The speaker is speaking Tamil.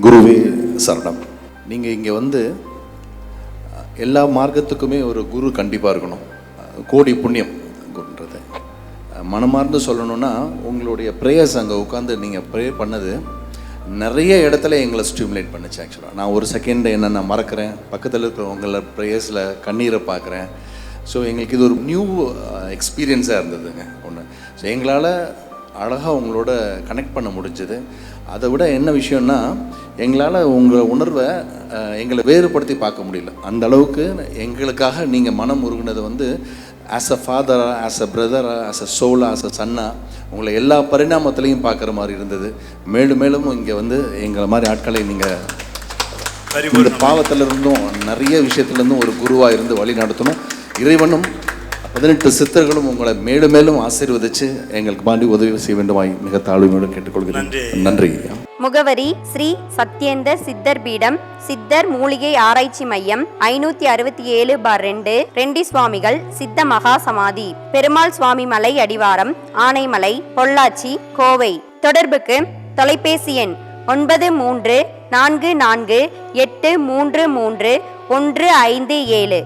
குருவே சரணம். நீங்கள் இங்கே வந்து எல்லா மார்க்கத்துக்குமே ஒரு குரு கண்டிப்பாக இருக்கணும். கோடி புண்ணியம் குருன்றது. மனமார்ந்து சொல்லணுன்னா உங்களுடைய ப்ரேயர்ஸ் அங்கே உட்காந்து நீங்கள் ப்ரே பண்ணது நிறைய இடத்துல எங்களை ஸ்டிமுலேட் பண்ணுச்சு. ஆக்சுவலாக நான் ஒரு செகண்ட் என்ன நான் மறக்கிறேன், பக்கத்தில் இருக்கிறவங்கள ப்ரேயர்ஸில் கண்ணீரை பார்க்குறேன். ஸோ எங்களுக்கு இது ஒரு நியூ எக்ஸ்பீரியன்ஸாக இருந்ததுங்க ஒன்று. ஸோ எங்களால் அழகாக உங்களோட கனெக்ட் பண்ண முடிஞ்சது. அதை விட என்ன விஷயம்னா, எங்களால் உங்கள் உணர்வை எங்களை வேறுபடுத்தி பார்க்க முடியல. அந்த அளவுக்கு எங்களுக்காக நீங்கள் மனம் உருகுனது வந்து ஆஸ் அ ஃபாதரா, ஆஸ் அ பிரதரா, ஆஸ் அ சோலா, ஆஸ் அ சன்னா உங்களை எல்லா பரிணாமத்திலையும் பார்க்குற மாதிரி இருந்தது. மேலும் மேலும் இங்கே வந்து எங்களை மாதிரி ஆட்களை நீங்கள் இந்த பாவத்திலிருந்தும் நிறைய விஷயத்துலேருந்தும் ஒரு குருவாக இருந்து வழி நடத்தணும். இறைவனும் 18 சித்தர்களும் உங்களை மேலும் மேலும் ஆசீர்வதிச்சு எங்களுக்கு பாண்டி உதவி செய்ய வேண்டுமாய் மிக தாழ்மையுடன் கேட்டுக்கொள்கிறேன். நன்றி. முகவரி: ஸ்ரீ சத்யேந்தர் சித்தர் பீடம், சித்தர் மூலிகை ஆராய்ச்சி மையம், 567/2, ரெண்டி சுவாமிகள் சித்த மகா சமாதி, பெருமாள் சுவாமி மலை அடிவாரம், ஆனைமலை, பொள்ளாச்சி, கோவை. தொடர்புக்கு தொலைபேசி எண் 9344833157.